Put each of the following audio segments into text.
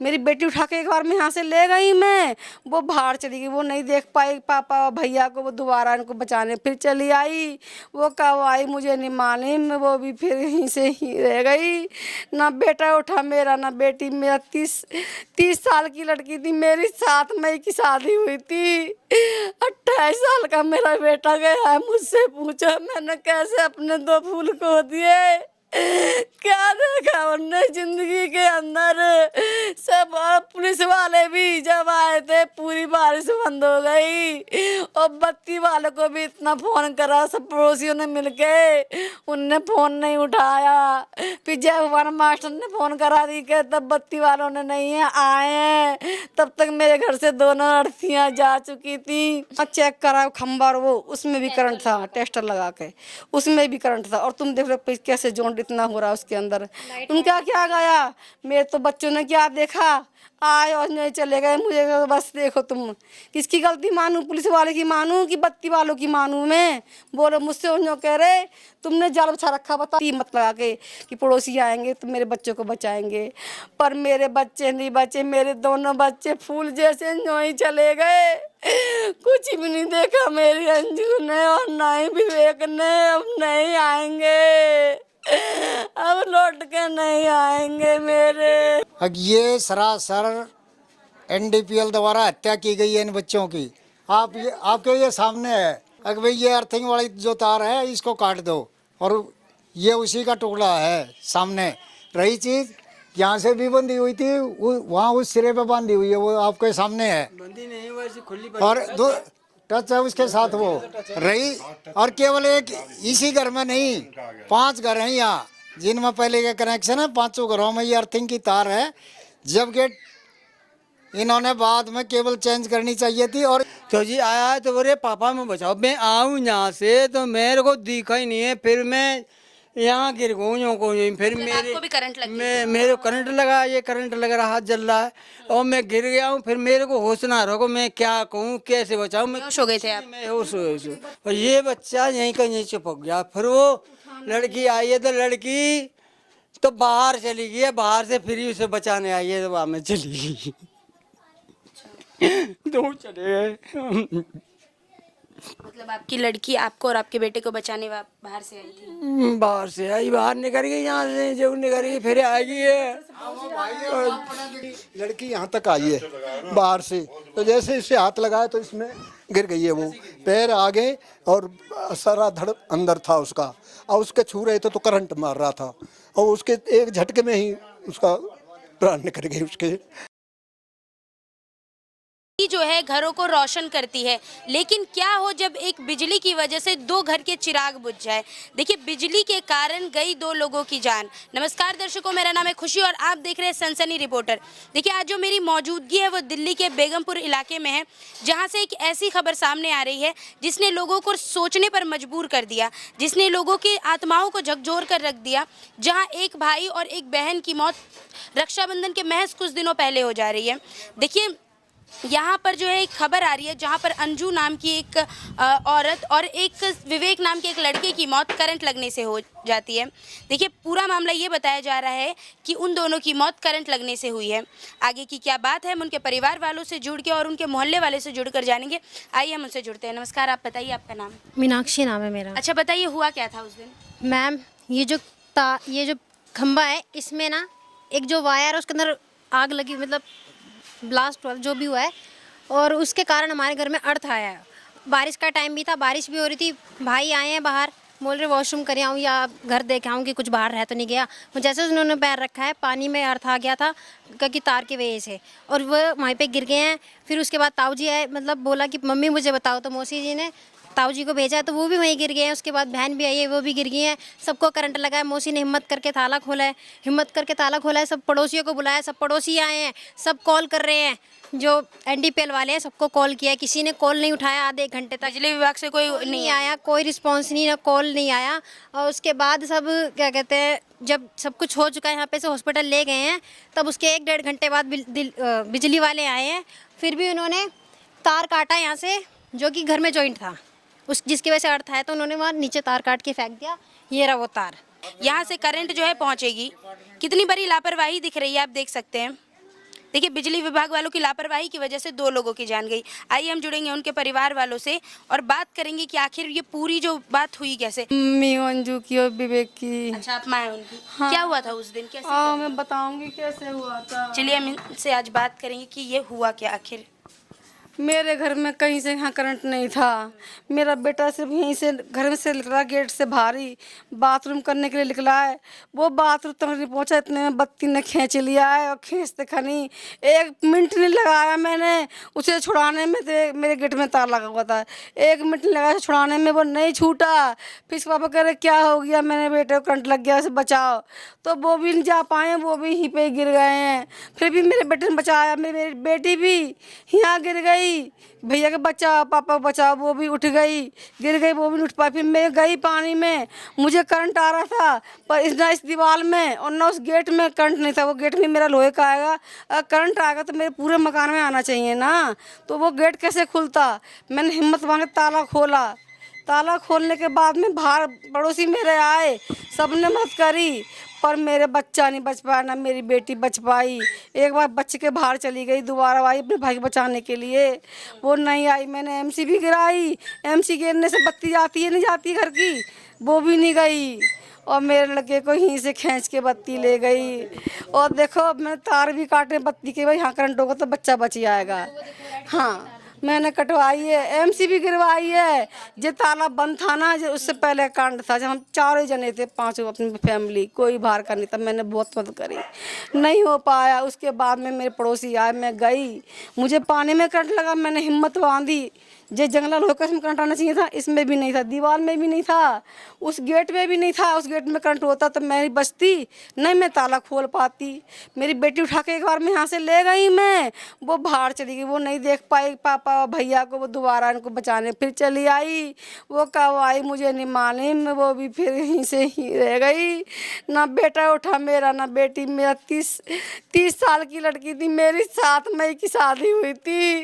मेरी बेटी उठा के एक बार मैं यहाँ से ले गई, मैं वो बाहर चली गई, वो नहीं देख पाई पापा भैया को, वो दोबारा इनको बचाने फिर चली आई। वो कब आई मुझे नहीं मालूम, वो भी फिर यहीं से ही रह गई। ना बेटा उठा मेरा ना बेटी। मेरा 30 साल की लड़की थी मेरी, 7 मई की शादी हुई थी। 28 साल का मेरा बेटा गया है। मुझसे पूछा मैंने कैसे अपने 2 फूल खो दिए। क्या देखा उनने जिंदगी के अंदर। सब पुलिस वाले भी जब आए थे पूरी बारिश बंद हो गई, और बत्ती वाले को भी इतना फोन करा, सब पड़ोसियों ने मिलके, उनने फोन नहीं उठाया। फिर जय भगवान मास्टर ने फोन करा दी के तब बत्ती वालों ने नहीं है आए हैं। तब तक मेरे घर से दोनों लड़कियां जा चुकी थी। चेक करा खंबा, वो उसमें भी करंट था, टेस्टर लगा के उसमें भी करंट था। और तुम देख लो कैसे जोंट इतना हो रहा है उसके अंदर। उनका क्या गया, मेरे तो बच्चों ने क्या देखा, आए और नहीं चले गए। मुझे बस देखो तुम किसकी गलती मानूं, पुलिस वाले की मानूं कि बत्ती वालों की मानूं। मैं बोलो मुझसे उन्होंने कह रहे तुमने जाल बिछा रखा, बता मत लगा के कि पड़ोसी आएंगे तो मेरे बच्चों को बचाएंगे। पर मेरे बच्चे नहीं बचे, मेरे दोनों बच्चे फूल जैसे यूं ही चले गए। कुछ भी नहीं देखा मेरी अंजू ने और ना ही विवेक ने। अब नहीं आएंगे, अब लौट के नहीं आएंगे मेरे। अब ये सरासर एनडीपीएल द्वारा हत्या की गई है इन बच्चों की। आप ये आपके ये सामने है। अगर भाई ये अर्थिंग वाली जो तार है इसको काट दो, और ये उसी का टुकड़ा है सामने। रही चीज यहाँ से भी बंधी हुई थी, वहाँ उस सिरे पे बांधी हुई है, वो आपके सामने है। बंधी नहीं वैसे खुली और दो टच है उसके साथ वो रही। और केवल एक इसी घर में नहीं, 5 घर हैं यहाँ जिनमें पहले का कनेक्शन है। 5 घरों में ये अर्थिंग की तार है। जबकि इन्होंने बाद में केबल चेंज करनी चाहिए थी। और तो जी आया है तो बोले पापा मैं बचाओ, मैं आऊँ यहाँ से तो मेरे को दिखा ही नहीं है। फिर मैं यहाँ गिर गई को, फिर आपको भी करंट लग गई? मेरे करंट लगा, ये करंट लग रहा, हाथ जल रहा है और मैं गिर गया हूँ। फिर मेरे को होश ना रहो, मैं क्या कहूँ कैसे बचाऊँ। मैं बेहोश हो गए थे आप? मैं होश हो गई। और ये बच्चा यहीं का यहीं चिपक गया। फिर वो लड़की आई है तो लड़की तो बाहर चली गई है, बाहर से फिर उसे बचाने आई है तो वहाँ में चली गई। दो चले गए। मतलब आपकी लड़की आपको और आपके बेटे को बचाने बाहर से आई थी? बाहर से आई, बाहर निकल गई यहाँ से, जो निकल गई फिर आएगी है। लड़की यहाँ तक आई है बाहर से, तो जैसे इसे हाथ लगाया तो इसमें गिर गई है। वो पैर आगे और सारा धड़ अंदर था उसका, और उसके छू रहे थे तो करंट मार रहा था, और उसके एक झटके में ही उसका प्राण निकल गए उसके। जो है घरों को रोशन करती है, लेकिन क्या हो जब एक बिजली की वजह से 2 घर के चिराग बुझ जाए। देखिए बिजली के कारण गई 2 लोगों की जान। नमस्कार दर्शकों, मेरा नाम है खुशी और आप देख रहे हैं सनसनी रिपोर्टर। देखिए आज जो मेरी मौजूदगी है वो दिल्ली के बेगमपुर इलाके में है, जहां से एक ऐसी खबर सामने आ रही है जिसने लोगों को सोचने पर मजबूर कर दिया, जिसने लोगों की आत्माओं को झकझोर कर रख दिया। जहाँ एक भाई और एक बहन की मौत रक्षाबंधन के महज कुछ दिनों पहले हो जा रही है। देखिए यहाँ पर जो है एक खबर आ रही है जहाँ पर अंजू नाम की एक औरत और एक विवेक नाम के एक लड़के की मौत करंट लगने से हो जाती है। देखिए पूरा मामला ये बताया जा रहा है कि उन दोनों की मौत करंट लगने से हुई है। आगे की क्या बात है हम उनके परिवार वालों से जुड़ के और उनके मोहल्ले वाले से जुड़ कर जानेंगे। आइए हम उनसे जुड़ते हैं। नमस्कार, आप बताइए आपका नाम? मीनाक्षी नाम है मेरा। अच्छा बताइए हुआ क्या था उस दिन? मैम ये जो खंबा है इसमें ना एक जो वायर है उसके अंदर आग लगी, मतलब ब्लास्ट हुआ जो भी हुआ है, और उसके कारण हमारे घर में अर्थ आया है। बारिश का टाइम भी था, बारिश भी हो रही थी। भाई आए हैं बाहर, बोल रहे वॉशरूम कर आऊँ या घर देख आऊँ कि कुछ बाहर रह तो नहीं गया। जैसे उन्होंने पैर रखा है पानी में अर्थ आ गया था कि तार की वजह से, और वो वहीं पे गिर गए हैं। फिर उसके बाद ताऊ जी आए, मतलब बोला कि मम्मी मुझे बताओ, तो मौसी जी ने ताऊ जी को भेजा तो वो भी वहीं गिर गए हैं। उसके बाद बहन भी आई है, वो भी गिर गई है। सबको करंट लगा है। मौसी ने हिम्मत करके ताला खोला है, सब पड़ोसियों को बुलाया, सब पड़ोसी आए हैं, सब कॉल कर रहे हैं। जो एनडीपीएल वाले हैं सबको कॉल किया है, किसी ने कॉल नहीं उठाया। आधे 1 घंटे तक बिजली विभाग से कोई नहीं आया, कोई रिस्पॉन्स नहीं, ना कॉल नहीं आया। और उसके बाद सब क्या कहते हैं, जब सब कुछ हो चुका है यहाँ पे से हॉस्पिटल ले गए हैं, तब उसके 1-1.5 घंटे बाद बिजली वाले आए हैं। फिर भी उन्होंने तार काटा यहाँ से, जो कि घर में जॉइंट था, उस जिसकी वजह से अर्थ आया, तो उन्होंने वहाँ नीचे तार काट के फेंक दिया। ये रहा वो तार। यहाँ से करंट जो है पहुँचेगी। कितनी बड़ी लापरवाही दिख रही है, आप देख सकते हैं। देखिए बिजली विभाग वालों की लापरवाही की वजह से 2 लोगों की जान गई। आइए हम जुड़ेंगे उनके परिवार वालों से और बात करेंगे कि आखिर ये पूरी जो बात हुई कैसे। मम्मी अंजू की और विवेक की। अच्छा आप माँ हैं उनकी। क्या हुआ था उस दिन कैसे? मैं बताऊंगी कैसे हुआ था। चलिए हम इनसे आज बात करेंगे कि ये हुआ क्या आखिर। मेरे घर में कहीं से यहाँ करंट नहीं था। मेरा बेटा सिर्फ यहीं से घर में से निकला, गेट से भारी बाथरूम करने के लिए निकला है। वो बाथरूम तक नहीं पहुँचा, इतने में बत्ती ने खींच लिया है और खींचते खनी 1 मिनट नहीं लगाया मैंने उसे छुड़ाने में। तो मेरे गेट में तार लगा हुआ था, 1 मिनट नहीं लगाया छुड़ाने में, वो नहीं छूटा। फिर इसके पापा कह रहे क्या हो गया, मैंने बेटे को करंट लग गया, उसे बचाओ। तो वो भी नहीं जा पाए, वो भी यहीं पे गिर गए हैं। फिर भी मेरे बेटे ने बचाया, मेरी बेटी भी यहाँ गिर गई। भैया के बचाओ, पापा को बचाओ, वो भी उठ गई, गिर गई, वो भी नहीं उठ पाई। फिर मैं गई पानी में, मुझे करंट आ रहा था पर इस दीवार में और ना उस गेट में करंट नहीं था। वो गेट भी मेरा लोहे का आएगा, अगर करंट आएगा तो मेरे पूरे मकान में आना चाहिए ना, तो वो गेट कैसे खुलता। मैंने हिम्मत मांगे ताला खोला। ताला खोलने के बाद में बाहर पड़ोसी मेरे आए, सबने मदद करी पर मेरे बच्चा नहीं बच पाया, ना मेरी बेटी बच पाई। एक बार बच के बाहर चली गई, दोबारा आई अपने भाई को बचाने के लिए, वो नहीं आई। मैंने एमसी भी गिराई, एमसी गिरने से बत्ती जाती है नहीं जाती घर की, वो भी नहीं गई और मेरे लड़के को यहीं से खींच के बत्ती ले गई। और देखो अब मैंने तार भी काटे बत्ती के, भाई यहाँ करंट होगा तो बच्चा बच जाएगा। हाँ मैंने कटवाई है, एमसी भी गिरवाई है। जो ताला बंद था ना, जो उससे पहले कांड था, जब हम 4 जने थे, 5 अपनी फैमिली, कोई बाहर का नहीं था। मैंने बहुत मदद करी, नहीं हो पाया। उसके बाद में मेरे पड़ोसी आए, मैं गई, मुझे पानी में करंट लगा, मैंने हिम्मत बांधी। जो जंगला लोहे का इसमें करंट आना चाहिए था, इसमें भी नहीं था, दीवार में भी नहीं था, उस गेट में भी नहीं था। उस गेट में करंट होता तो मैं बचती नहीं, मैं ताला खोल पाती। मेरी बेटी उठा के एक बार मैं यहाँ से ले गई, मैं वो बाहर चली गई, वो नहीं देख पाई पापा भैया को, वो दोबारा इनको बचाने फिर चली आई। वो कब आई मुझे नहीं मालूम, वो भी फिर यहीं से ही रह गई। ना बेटा उठा मेरा, ना बेटी। मेरा 30 साल की लड़की थी मेरी, 7 मई की शादी हुई थी,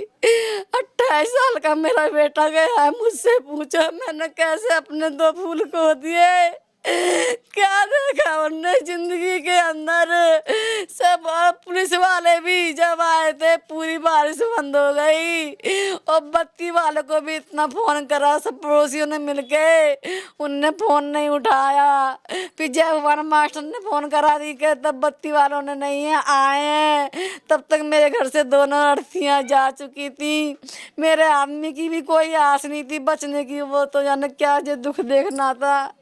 28 साल का मेरा बेटा गया है। मुझसे पूछा मैंने कैसे अपने 2 फूल खो दिए, क्या देखा उनने जिंदगी के अंदर। सब पुलिस वाले भी जब आए थे पूरी बारिश बंद हो गई और बत्ती वाले को भी इतना फोन करा, सब पड़ोसियों ने मिलके, उनने फोन नहीं उठाया। फिर जब हमारे मास्टर ने फोन करा दी के तब बत्ती वालों ने नहीं आए हैं। तब तक मेरे घर से दोनों लड़कियां जा चुकी थी। मेरे आदमी की भी कोई आस नहीं थी बचने की, वो तो जाने क्या जो दुख देखना था।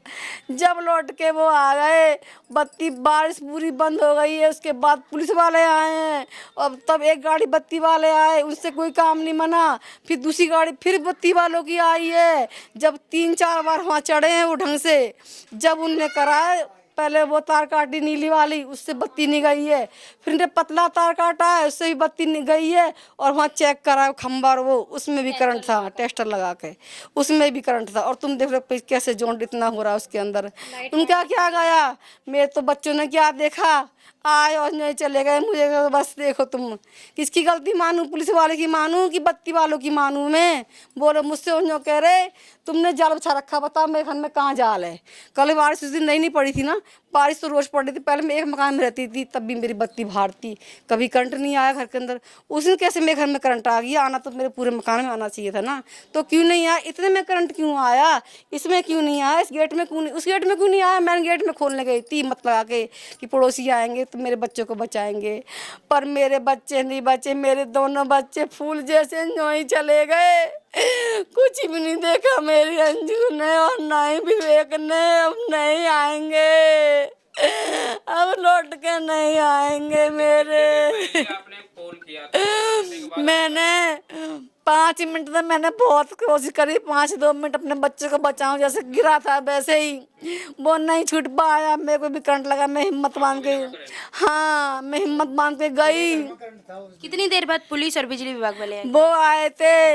जब लौट के वो आ गए, बत्ती बारिश पूरी बंद हो गई है। उसके बाद पुलिस वाले आए हैं और तब एक गाड़ी बत्ती वाले आए, उनसे कोई काम नहीं बना। फिर दूसरी गाड़ी फिर बत्ती वालों की आई है। जब 3-4 बार वहाँ चढ़े हैं वो ढंग से, जब उनने कराए, पहले वो तार काटी नीली वाली, उससे बत्ती नहीं गई है। फिर ने पतला तार काटा है, उससे भी बत्ती नहीं गई है। और वहाँ चेक करा खंबा और वो, उसमें भी करंट था, टेस्टर लगा के उसमें भी करंट था। और तुम देख लो कैसे जोंड इतना हो रहा है उसके अंदर। उनका क्या गया, मेरे तो बच्चों ने क्या देखा, आए और नहीं चले गए। मुझे बस देखो तुम किसकी गलती मानूं, पुलिस वाले की मानूं कि बत्ती वालों की मानूं मैं। बोलो मुझसे उन्होंने कह रहे तुमने जाल बिछा रखा, बताओ मेरे घर में कहाँ जाल है। कल बारिश उस दिन नहीं पड़ी थी ना, बारिश तो रोज़ पड़ रही थी। पहले मैं एक मकान में रहती थी, तब भी मेरी बत्ती बाहर थी, कभी करंट नहीं आया घर के अंदर। उस दिन कैसे मेरे घर में करंट आ गया, आना तो मेरे पूरे मकान में आना चाहिए था ना, तो क्यों नहीं आया। इतने में करंट क्यों आया, इसमें क्यों नहीं आया, इस गेट में क्यों नहीं, उस गेट में क्यों नहीं आया। मैंने गेट में खोलने गई थी हिम्मत लगा के कि पड़ोसी आएंगे तो मेरे बच्चों को बचाएंगे, पर मेरे बच्चे नहीं बचे। मेरे दोनों बच्चे फूल जैसे न्योई चले गए, कुछ भी नहीं देखा मेरी अंजू ने और ना ही विवेक ने। अब नहीं आएंगे, अब लौट के नहीं आएंगे मेरे। आपने फोन किया था, मैंने 5 मिनट में मैंने बहुत कोशिश करी, 5-2 मिनट अपने बच्चे को बचाऊं, जैसे गिरा था वैसे ही वो नहीं छूट पाया। मेरे को भी करंट लगा, मैं हिम्मत बांध के, हाँ मैं हिम्मत बांध के गई। कितनी देर बाद पुलिस और बिजली विभाग वाले आए? वो आए थे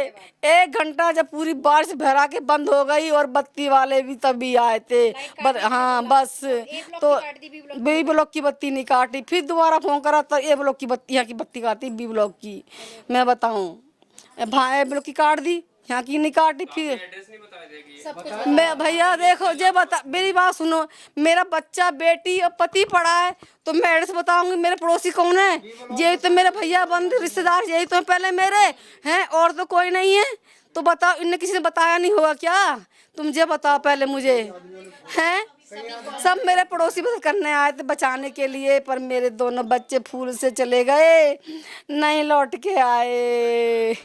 1 घंटा, जब पूरी बारिश भरा के बंद हो गई और बत्ती वाले भी तभी आए थे। हाँ बस, तो बी ब्लॉक की बत्ती नहीं काटी। फिर दोबारा फोन करा तो ए ब्लॉक की बत्ती, यहाँ की बत्ती काटी, बी ब्लॉक की। मैं बताऊँ भाई ब्लॉक की काट दी, यहाँ की नहीं काटी फिर एड्रेस नहीं बता देगी। मैं भैया देखो जे बता मेरी बात सुनो, मेरा बच्चा बेटी और पति पड़ा है तो मैं एड्रेस बताऊंगी। मेरे पड़ोसी कौन है? यही तो मेरे भैया बंद रिश्तेदार, यही तो पहले मेरे हैं, और तो कोई नहीं है। तो बताओ, इनने किसी ने बताया नहीं होगा क्या? तुम जे बताओ पहले मुझे। हैं सब मेरे पड़ोसी मदद करने आए थे बचाने के लिए, पर मेरे दोनों बच्चे फूल से चले गए, नहीं लौट के आए।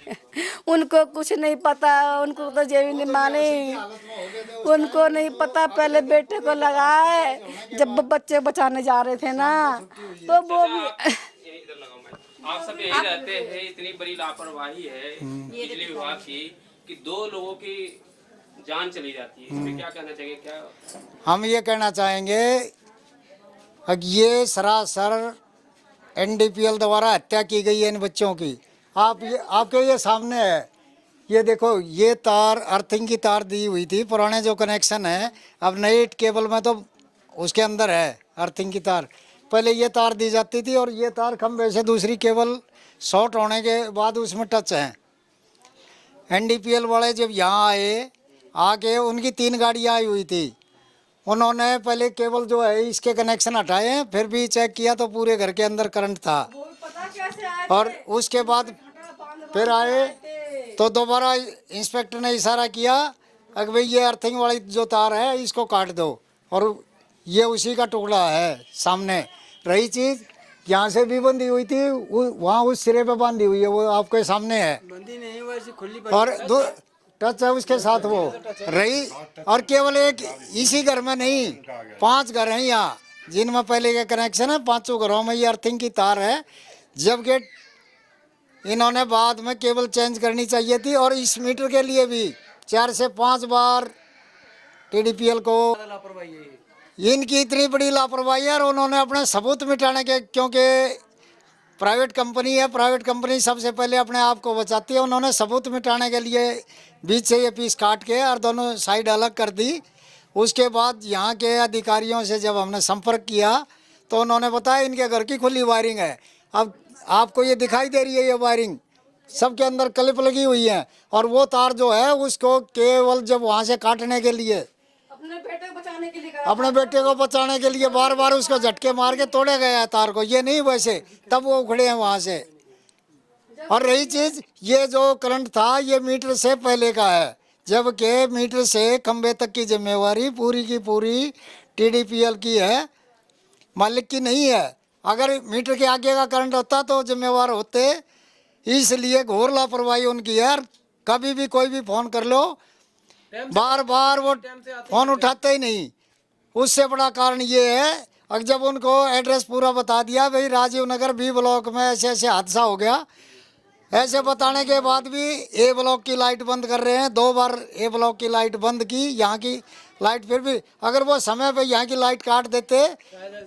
उनको कुछ नहीं पता, उनको तो जे भी नहीं माने, उनको नहीं पता। पहले बेटे को लगा है जब बच्चे बचाने जा रहे थे ना, तो वो भी यही इधर लगाओ मैं। आप सब यही रहते हैं, इतनी बड़ी लापरवाही है बिजली विभाग की कि 2 लोगों की जान चली जाती है। इसमें क्या कहना चाहिए? क्या हम ये कहना चाहेंगे कि ये सरासर एनडीपीएल द्वारा हत्या की गई है इन बच्चों की। आपके ये सामने है, ये देखो, ये तार अर्थिंग की तार दी हुई थी, पुराने जो कनेक्शन है। अब नई केबल में तो उसके अंदर है अर्थिंग की तार, पहले ये तार दी जाती थी और ये तार खंभे से दूसरी केबल शॉर्ट होने के बाद उसमें टच है। एनडीपीएल वाले जब यहाँ आए, आके उनकी 3 गाड़ियाँ आई हुई थी, उन्होंने पहले केबल जो है इसके कनेक्शन हटाए हैं, फिर भी चेक किया तो पूरे घर के अंदर करंट था। और उसके बाद फिर आए तो दोबारा इंस्पेक्टर ने इशारा किया कि भाई ये अर्थिंग वाली जो तार है इसको काट दो, और ये उसी का टुकड़ा है सामने। रही चीज़ यहाँ से भी बंधी हुई थी, वहाँ उस सिरे पे बांधी हुई है, वो आपके सामने है, बंदी नहीं वैसे खुली और टच है उसके साथ वो रही। और केवल एक इसी घर में नहीं, 5 घर हैं यहाँ जिनमें पहले का कनेक्शन है। 5 घरों में ये अर्थिंग की तार है, जबकि इन्होंने बाद में केबल चेंज करनी चाहिए थी। और इस मीटर के लिए भी 4 से 5 बार टीडीपीएल को इनकी इतनी बड़ी लापरवाही है। और उन्होंने अपने सबूत मिटाने के, क्योंकि प्राइवेट कंपनी है, प्राइवेट कंपनी सबसे पहले अपने आप को बचाती है। उन्होंने सबूत मिटाने के लिए बीच से ये पीस काट के और दोनों साइड अलग कर दी। उसके बाद यहाँ के अधिकारियों से जब हमने संपर्क किया तो उन्होंने बताया इनके घर की खुली वायरिंग है। अब आपको ये दिखाई दे रही है, ये वायरिंग सबके अंदर क्लिप लगी हुई है, और वो तार जो है उसको केवल जब वहाँ से काटने के लिए, अपने बेटे को बचाने के लिए बार बार उसको झटके मार के तोड़े गए हैं तार को। ये नहीं वैसे तब वो उखड़े हैं वहाँ से। और रही चीज़, ये जो करंट था ये मीटर से पहले का है, जबकि मीटर से खंबे तक की जिम्मेवारी पूरी की पूरी टीडीपीएल की है, मालिक की नहीं है। अगर मीटर के आगे का करंट होता तो जिम्मेवार होते, इसलिए घोर लापरवाही उनकी है। कभी भी कोई भी फ़ोन कर लो, बार बार वो फ़ोन उठाते ही नहीं। उससे बड़ा कारण ये है, अगर जब उनको एड्रेस पूरा बता दिया, भाई राजीव नगर बी ब्लॉक में ऐसे ऐसे हादसा हो गया, ऐसे बताने के बाद भी ए ब्लॉक की लाइट बंद कर रहे हैं। 2 बार ए ब्लॉक की लाइट बंद की, यहाँ की लाइट फिर भी, अगर वो समय पे यहाँ की लाइट काट देते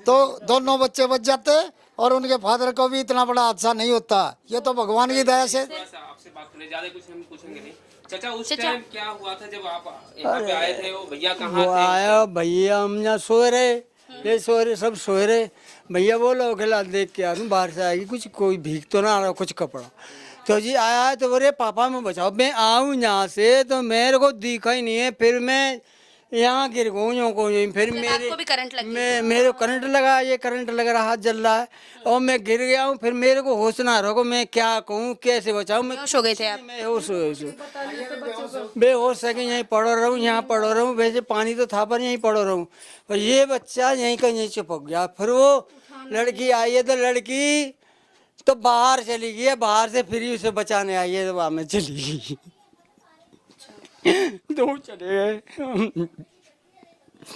तो दोनों बच्चे बच जाते और उनके फादर को भी इतना बड़ा हादसा नहीं होता। ये तो भगवान की दया से। आपसे बात करने ज्यादा कुछ हम पूछेंगे नहीं। चाचा, उस टाइम क्या हुआ था जब आप यहाँ पे आए थे? वो भैया कहाँ वो थे? आया भैया, हम यहाँ सो रहे, ये सो रहे, सब सो रहे। भैया बोलो अकेला देख के आ रहा हूँ, बाहर से आएगी, कुछ कोई भीग तो ना आ रहा, कुछ कपड़ा। तो जी आया है तो बोले पापा मैं बचाओ। मैं आऊँ यहाँ से तो मेरे को दिखा ही नहीं है, फिर मैं यहाँ गिर गई को। फिर आपको भी करंट लग गई? मेरे करंट लगा, ये करंट लग रहा, हाथ जल रहा है और मैं गिर गया हूँ। फिर मेरे को होश ना रहो, मैं क्या कहूँ, कैसे बचाऊँ? मैं बेहोश हो गए थे आप? मैं होश बेहोश है कि यहीं पड़ो रहूँ, यहाँ पड़ो रहूँ। वैसे पानी तो था पर यहीं पड़ो रहूँ। और ये बच्चा यहीं का यहीं चिपक गया। फिर वो लड़की आई है तो लड़की तो बाहर चली गई है, बाहर से फिर उसे बचाने आई है तो वहाँ में चली गई। 2 चले गए।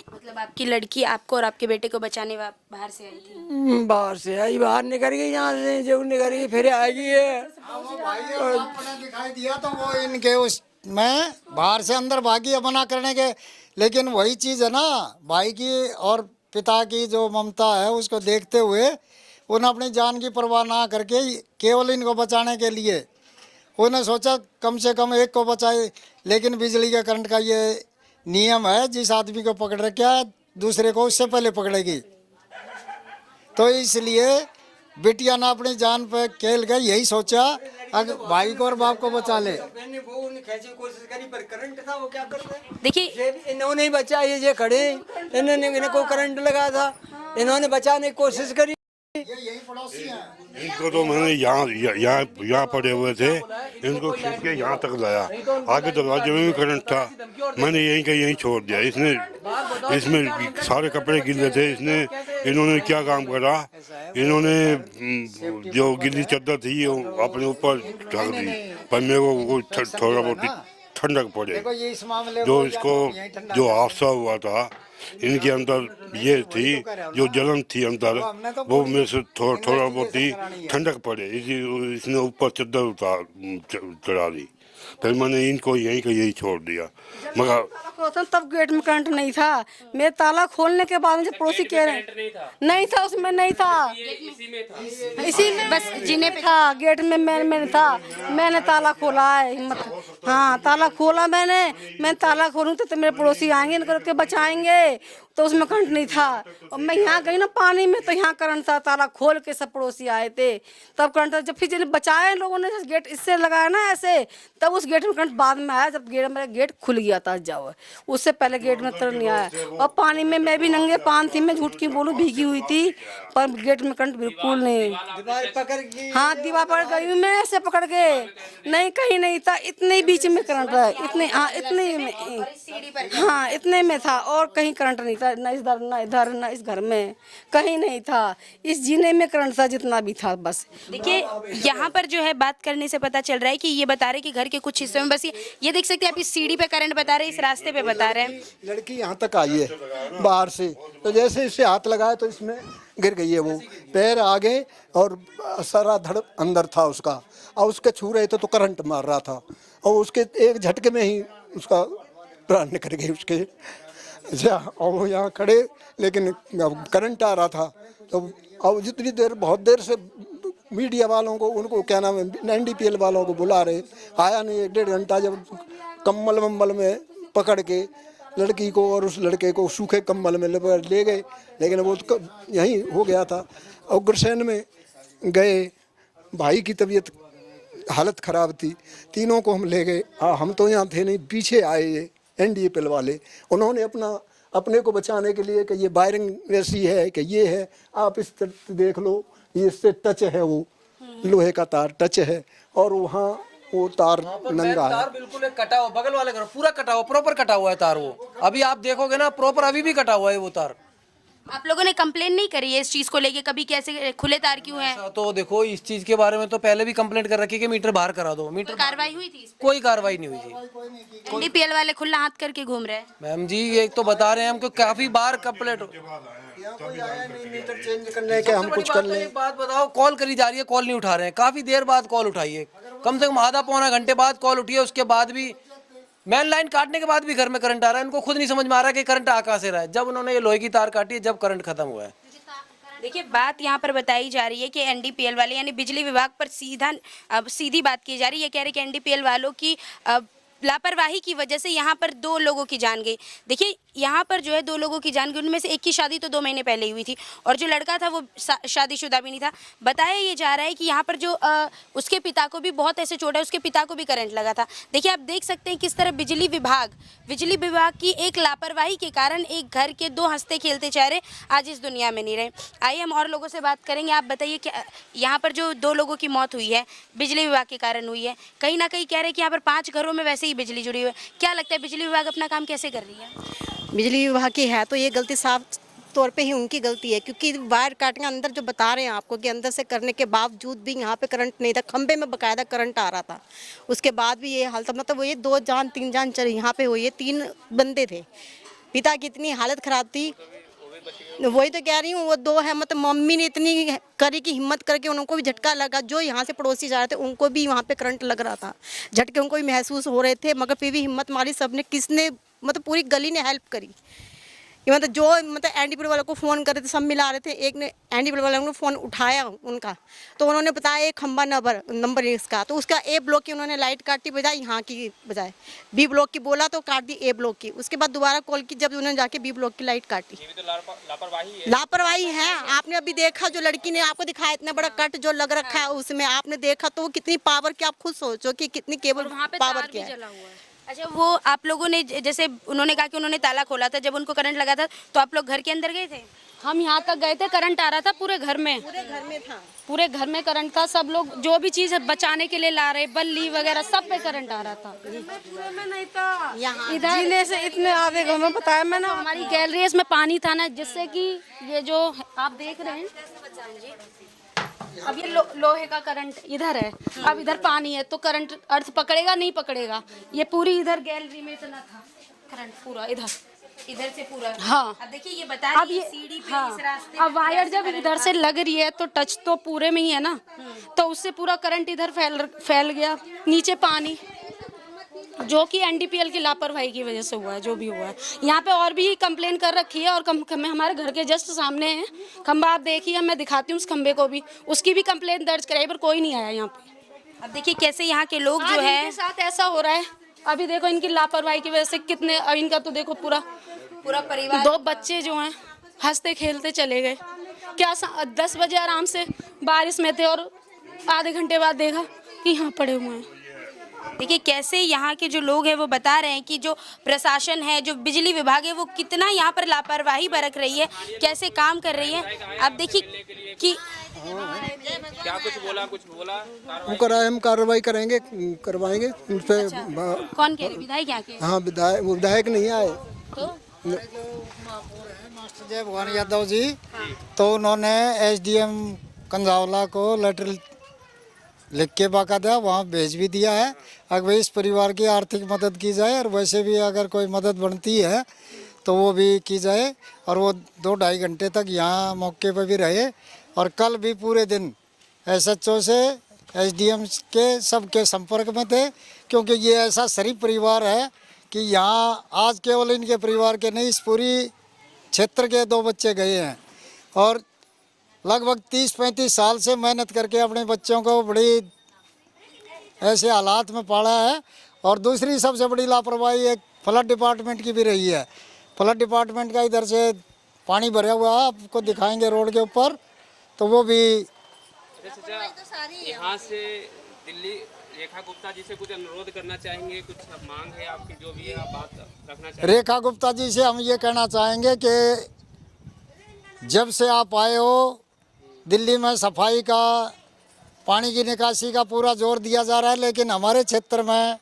मतलब आपकी लड़की आपको और आपके बेटे को बचाने बाहर से आई थी? बाहर से आई, बाहर निकल गई यहाँ से, जब निकल गई फिर आएगी है। दिखाई दिया तो वो इनके उस में बाहर से अंदर भागी है मना करने के। लेकिन वही चीज़ है ना, भाई की और पिता की जो ममता है उसको देखते हुए उन्हें अपनी जान की परवाह ना करके केवल इनको बचाने के लिए उन्हें सोचा कम से कम एक को बचाए। लेकिन बिजली के करंट का ये नियम है, जिस आदमी को पकड़ रखा है दूसरे को उससे पहले पकड़ेगी। तो इसलिए बिटिया ने अपनी जान पे खेल गई, यही सोचा अगर भाई को और बाप को बचा ले। कोशिश करी पर करंट था, वो क्या करते। देखिए इन्होंने ही बचा, ये खड़े इन्होंने इनको करंट लगा था, इन्होंने बचाने की कोशिश करी। यही पड़ोसी हैं। इनको तो मैंने यहाँ पड़े हुए थे, इनको खींच के यहाँ तक लाया, आगे दरवाजे में भी करंट था, मैंने यहीं का यहीं छोड़ दिया। इसमें सारे कपड़े गिले थे, इन्होंने क्या काम करा, इन्होंने जो गिली चादर थी वो अपने ऊपर ढक दी, पर मेरे को वो थोड़ा बहुत ठंडक पड़े। देखो ये इस मामले जो में इसको जो हादसा हुआ था, इनके अंदर ये थी जो जलन थी अंदर, वो मेरे से थोड़ा बहुत ही ठंडक पड़े, इसने ऊपर चद्दर चढ़ा दी, फिर मैंने इनको यहीं का यही छोड़ दिया। मगर तब गेट में करंट नहीं था, मैं ताला खोलने के बाद मुझे पड़ोसी कह रहे नहीं था, उसमें नहीं था, इसी में बस जीने पे था, गेट में मैंने था, मैंने ताला खोला है, हिम्मत, हाँ ताला खोला मैं ताला खोलूँ तो मेरे पड़ोसी आएंगे, इनको के बचाएंगे, तो उसमें करंट नहीं था। और मैं यहाँ गई ना पानी में, तो यहाँ करंट था, ताला खोल के सब पड़ोसी आए थे, तब करंट था। जब फिर जब बचाए लोगों ने, गेट इससे लगाया ना ऐसे, तब उस गेट में करंट बाद में आया, जब मेरा गेट खुल गया था जाओ, उससे पहले गेट में करंट नहीं आया। और पानी में मैं भी नंगे पान थी, मैं झूठ की बोलूं भीगी हुई थी, पर गेट में करंट बिल्कुल नहीं। हाँ दीवार पकड़ गई हूँ मैं ऐसे पकड़ के, नहीं कहीं नहीं था, इतने बीच में करंट है, इतने हाँ इतने में, हाँ इतने में था, और कहीं करंट नहीं था, ना इधर ना इस घर में, कहीं नहीं था, इस जीने में करंट था जितना भी था बस। देखिए यहाँ पर जो है बात करने से पता चल रहा है कि ये बता रहे कि घर के कुछ हिस्सों में बस ये देख सकते हैं आप, इस सीढ़ी पे करंट बता रहे हैं, इस रास्ते पे बता रहे हैं। लड़की यहाँ तक आई है बाहर से, तो जैसे इसे हाथ लगाया तो इसमें गिर गई है, वो पैर आगे और सारा धड़ अंदर था उसका, और उसके छू रहे थे तो करंट मार रहा था, और उसके एक झटके में ही उसका प्राण निकल गए उसके। अच्छा, और वो यहाँ खड़े, लेकिन करंट आ रहा था, तो अब जितनी देर, बहुत देर से मीडिया वालों को, उनको क्या नाम है, NDPL वालों को बुला रहे, आया नहीं। 1-1.5 घंटा जब कम्बल वम्बल में पकड़ के लड़की को और उस लड़के को सूखे कम्बल में ले गए, लेकिन वो तो यहीं हो गया था। और गुरसैन में गए, भाई की तबीयत हालत ख़राब थी, तीनों को हम ले गए। हम तो यहाँ थे नहीं, पीछे आए ये NDPL वाले, उन्होंने अपने को बचाने के लिए कि ये वायरिंग ऐसी है कि ये है, आप इस तरह देख लो, ये इससे टच है, वो लोहे का तार टच है, और वहाँ वो तार नंगा है। तार बिल्कुल कटा हुआ, बगल वाले घर पूरा कटा हुआ, प्रॉपर कटा हुआ है तार, वो अभी आप देखोगे ना प्रॉपर अभी भी कटा हुआ है वो तार। आप लोगों ने कंप्लेन नहीं करी है इस चीज को लेके कभी, कैसे खुले तार क्यों है? तो देखो इस चीज के बारे में तो पहले भी कंप्लेंट कर रखी है कि मीटर बाहर करा दो, मीटर कार्रवाई हुई थी? कोई कार्रवाई नहीं हुई थी। NDPL वाले खुला हाथ करके घूम रहे हैं। मैम जी एक तो बता रहे हैं हमको, काफी बार कंप्लेंट मीटर चेंज करने के हम कुछ कर लें। एक बात बताओ, कॉल करी जा रही है, कॉल नहीं उठा रहे हैं, काफी देर बाद कॉल उठाई है, कम से कम आधा पौना घंटे बाद कॉल उठी है, उसके बाद भी मेन लाइन काटने के बाद भी घर में करंट आ रहा है। उनको खुद नहीं समझ में आ रहा है कि करंट आ कहाँ से रहा है, जब उन्होंने ये लोहे की तार काटी है, जब करंट खत्म हुआ है। देखिए बात यहाँ पर बताई जा रही है कि NDPL वाले यानी बिजली विभाग पर सीधी बात की जा रही है। कह रहे कि NDPL वालों की लापरवाही की वजह से यहाँ पर 2 लोगों की जान गई। देखिए यहाँ पर जो है 2 लोगों की जान गई, उनमें से एक की शादी तो 2 महीने पहले ही हुई थी, और जो लड़का था वो शादीशुदा भी नहीं था। बताया ये जा रहा है कि यहाँ पर जो उसके पिता को भी बहुत ऐसे चोट है, उसके पिता को भी करंट लगा था। देखिए आप देख सकते हैं किस तरह बिजली विभाग की एक लापरवाही के कारण एक घर के 2 हंसते खेलते चेहरे आज इस दुनिया में नहीं रहे। आइए हम और लोगों से बात करेंगे। आप बताइए क्या यहाँ पर जो 2 लोगों की मौत हुई है बिजली विभाग के कारण हुई है, कहीं ना कहीं कह रहे हैं कि यहाँ पर 5 घरों में वैसे ही बिजली जुड़ी हुई है। क्या लगता है बिजली विभाग अपना काम कैसे कर रही है? बिजली विभाग की है तो ये गलती साफ तौर पे ही उनकी गलती है, क्योंकि वायर काटने अंदर जो बता रहे हैं आपको कि अंदर से करने के बावजूद भी यहाँ पे करंट नहीं था, खंबे में बकायदा करंट आ रहा था, उसके बाद भी ये हालत, मतलब वो ये 2 जान 3 जान चली यहाँ पे हुई है। 3 बंदे थे, पिता की इतनी हालत ख़राब थी, वही तो कह रही हूँ, वो 2 है, मतलब मम्मी ने इतनी करी कि हिम्मत करके उनको भी झटका लगा, जो यहाँ से पड़ोसी जा रहे थे उनको भी वहाँ पे करंट लग रहा था, झटके उनको भी महसूस हो रहे थे, मगर फिर भी हिम्मत मारी सबने, किसने मतलब पूरी गली ने हेल्प करी कि मतलब जो मतलब एनडीपीएल वालों को फ़ोन कर रहे थे, सब मिला रहे थे। एक ने एनडीपीएल वालों ने फ़ोन उठाया उनका, तो उन्होंने बताया एक खंबा नंबर इसका, तो उसका ए ब्लॉक की उन्होंने लाइट काटी बजाय यहाँ की बजाय बी ब्लॉक की बोला तो काट दी ए ब्लॉक की। उसके बाद दोबारा कॉल की, जब उन्होंने जाके बी ब्लॉक की लाइट काटी। ये भी तो लापरवाही है। लापरवाही है। आपने अभी देखा जो लड़की ने आपको दिखाया इतना बड़ा कट जो लग रखा है उसमें, आपने देखा तो वो कितनी पावर की, आप खुद सोचो कि कितनी केबल वहाँ पे पावर तार की भी है। जला हुआ है। अच्छा, वो आप लोगों ने जैसे उन्होंने कहा कि उन्होंने ताला खोला था, जब उनको करंट लगा था तो आप लोग घर के अंदर गए थे? हम यहाँ तक गए थे, करंट आ रहा था पूरे घर में। पूरे घर में था। पूरे घर में करंट था। सब लोग जो भी चीज़ बचाने के लिए ला रहे, बल्ली वगैरह, सब पे करंट आ रहा था। पूरे में नहीं था, यहाँ इधर जीने से इतने आधे घर में बताया मैंने। हमारी गैलरी है, इसमें पानी था ना, जिससे कि ये जो आप देख रहे हैं, अब ये लोहे का करंट इधर है, अब इधर पानी है, तो करंट अर्थ पकड़ेगा नहीं पकड़ेगा। ये पूरी इधर गैलरी में इतना था करंट, पूरा इधर से पूरा। हाँ, अब देखिए ये बता रही है सीढ़ी पे, इस रास्ते अब वायर जब इधर से लग रही है तो टच तो पूरे में ही है ना, तो उससे पूरा करंट इधर फैल गया। नीचे पानी, जो कि एनडीपीएल की लापरवाही की वजह से हुआ है, जो भी हुआ है। यहाँ पे और भी कंप्लेन कर रखी है, और हमारे घर के जस्ट सामने है खंबा, आप देखिए, मैं दिखाती हूँ उस खंबे को भी, उसकी भी कंप्लेन दर्ज कराई, पर कोई नहीं आया यहाँ पे। अब देखिए कैसे यहाँ के लोग जो है, इनके साथ ऐसा हो रहा है। अभी देखो इनकी लापरवाही की वजह से कितने, इनका तो देखो पूरा परिवार, 2 बच्चे जो हैं हंसते खेलते चले गए। क्या 10 बजे आराम से बारिश में थे, और आधे घंटे बाद देखा कि यहाँ पड़े हुए हैं। देखिए कैसे यहाँ के जो लोग हैं वो बता रहे हैं कि जो प्रशासन है, जो बिजली विभाग है, वो कितना यहाँ पर लापरवाही बरत रही है, कैसे काम कर रही है। अब देखिए कि क्या कुछ बोला वो कराए, हम कार्रवाई करेंगे, करवाएंगे उन पे। कौन कह रहे, विधायक यहाँ के? हाँ, विधायक नहीं आए तो मास्टर जय भगवान यादव जी, तो उन्होंने एसडीएम कंजावला को लेटर लिख के बाकायदा वहाँ भेज भी दिया है। अगर इस परिवार की आर्थिक मदद की जाए, और वैसे भी अगर कोई मदद बनती है तो वो भी की जाए। और वो 2-2.5 घंटे तक यहाँ मौके पर भी रहे, और कल भी पूरे दिन एसएचओ से एसडीएम के सबके संपर्क में थे, क्योंकि ये ऐसा शरीफ परिवार है कि यहाँ आज केवल इनके परिवार के नहीं, इस पूरी क्षेत्र के 2 बच्चे गए हैं, और लगभग 30-35 साल से मेहनत करके अपने बच्चों को बड़ी ऐसे हालात में पाला है। और दूसरी सबसे बड़ी लापरवाही एक फ्लड डिपार्टमेंट की भी रही है। फ्लड डिपार्टमेंट का इधर से पानी भरा हुआ है, आपको दिखाएंगे रोड के ऊपर, तो वो भी। यहाँ से दिल्ली रेखा गुप्ता जी से कुछ अनुरोध करना चाहेंगे, कुछ मांग है आपकी, जो भी है आप बात रखना चाहेंगे? रेखा गुप्ता जी से हम ये कहना चाहेंगे कि जब से आप आए हो, दिल्ली में सफाई का, पानी की निकासी का पूरा जोर दिया जा रहा है, लेकिन हमारे क्षेत्र में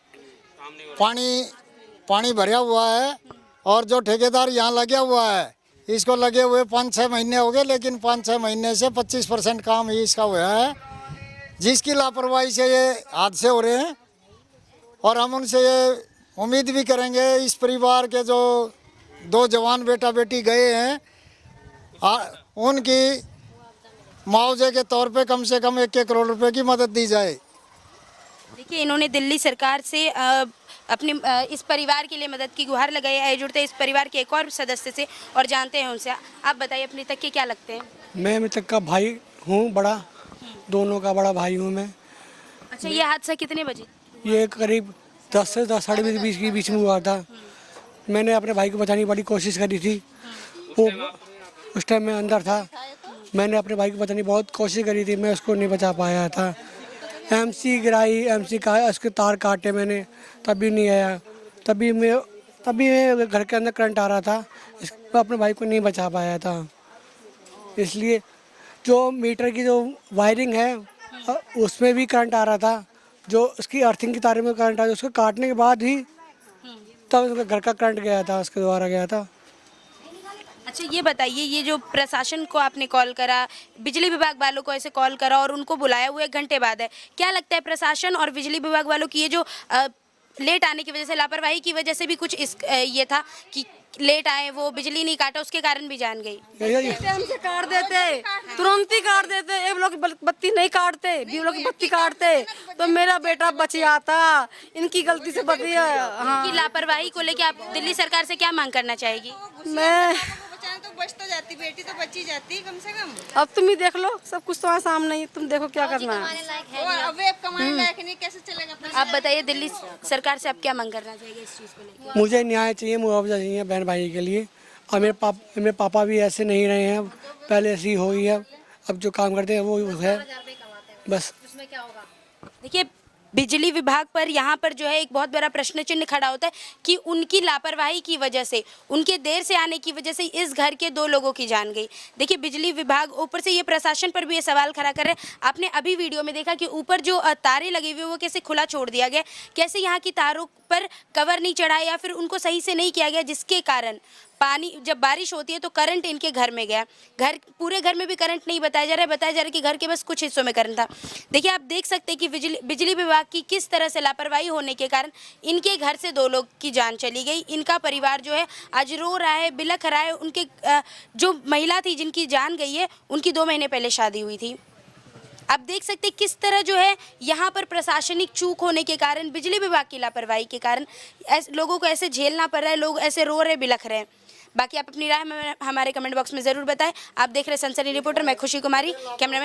पानी भरा हुआ है, और जो ठेकेदार यहाँ लगा हुआ है, इसको लगे हुए 5-6 महीने हो गए, लेकिन 5-6 महीने से 25% काम ही इसका हुआ है, जिसकी लापरवाही से ये हादसे हो रहे हैं। और हम उनसे ये उम्मीद भी करेंगे, इस परिवार के जो 2 जवान बेटा बेटी गए हैं, उनकी मुआवजे के तौर पे कम से कम 1 करोड़ रुपए की मदद दी जाए। देखिए इन्होंने दिल्ली सरकार से अपने इस परिवार के लिए मदद की गुहार लगाई है। जुड़ते इस परिवार के एक और सदस्य से और जानते हैं उनसे। आप बताइए अपने तक के क्या लगते हैं? मैं मृतक का भाई हूँ, बड़ा, दोनों का बड़ा भाई हूँ मैं। अच्छा, ये हादसा कितने बजे? ये करीब 10 से 10 साढ़े 20 के बीच में हुआ था। मैंने अपने भाई को बचाने की बड़ी कोशिश करी थी। वो उस टाइम मैं अंदर था। मैंने अपने भाई को बचाने की बहुत कोशिश करी थी, मैं उसको नहीं बचा पाया था। एमसी गिराई, एमसी का उसके तार काटे मैंने, तभी नहीं आया। तभी मैं घर के अंदर करंट आ रहा था, मैं अपने भाई को नहीं बचा पाया था। इसलिए जो मीटर की जो वायरिंग है उसमें भी करंट आ रहा था, जो उसकी अर्थिंग की तारों में करंट आया, उसको काटने के बाद ही तब उसका घर का करंट गया था, उसके द्वारा गया था। अच्छा, ये बताइए, ये जो प्रशासन को आपने कॉल करा, बिजली विभाग वालों को ऐसे कॉल करा और उनको बुलाया हुआ 1 घंटे बाद है, क्या लगता है प्रशासन और बिजली विभाग वालों की ये जो लेट आने की वजह से, लापरवाही की वजह से भी कुछ ये था कि लेट आए, वो बिजली नहीं काटा, उसके कारण भी जान गई। टाइम से काट देते, तुरंत ही काट देते। एक लोग बत्ती नहीं काटते, भी लोग बत्ती काटते तो मेरा बेटा बच जाता। इनकी गलती से बच गया। हाँ, की लापरवाही को लेके आप दिल्ली सरकार से क्या मांग करना चाहेगी? मैं तो बच तो जाती, बेटी तो बची जाती कम से कम। अब तुम ही देख लो, सब कुछ तुम्हारे सामने ही, तुम देखो क्या करना है। अब कमाने लायक नहीं, कैसे चलेगा? आप बताइए दिल्ली सरकार से आप क्या मांग करना चाहिए इस चीज़ को लेकर? मुझे न्याय चाहिए, मुआवजा चाहिए बहन भाई के लिए। और मेरे पापा भी ऐसे नहीं रहे हैं, पहले ऐसी हो गई है। अब जो काम करते हैं वो है बस। देखिए, बिजली विभाग पर यहाँ पर जो है एक बहुत बड़ा प्रश्न चिन्ह खड़ा होता है कि उनकी लापरवाही की वजह से, उनके देर से आने की वजह से इस घर के 2 लोगों की जान गई। देखिए, बिजली विभाग ऊपर से ये प्रशासन पर भी ये सवाल खड़ा कर रहे हैं। आपने अभी वीडियो में देखा कि ऊपर जो तारे लगे हुए वो कैसे खुला छोड़ दिया गया, कैसे यहाँ की तारों पर कवर नहीं चढ़ा या फिर उनको सही से नहीं किया गया, जिसके कारण पानी, जब बारिश होती है तो करंट इनके घर में गया। पूरे घर में भी करंट नहीं बताया जा रहा है कि घर के बस कुछ हिस्सों में करंट था। देखिए, आप देख सकते हैं कि बिजली विभाग की किस तरह से लापरवाही होने के कारण इनके घर से 2 लोग की जान चली गई। इनका परिवार जो है आज रो रहा है, बिलख रहा है। उनके जो महिला थी जिनकी जान गई है, उनकी 2 महीने पहले शादी हुई थी। आप देख सकते हैं किस तरह जो है यहाँ पर प्रशासनिक चूक होने के कारण, बिजली विभाग की लापरवाही के कारण लोगों को ऐसे झेलना पड़ रहा है, लोग ऐसे रो रहे, बिलख रहे हैं। बाकी आप अपनी राय हमारे कमेंट बॉक्स में ज़रूर बताएं। आप देख रहे हैं सनसनी रिपोर्टर, मैं खुशी कुमारी, कैमरामैन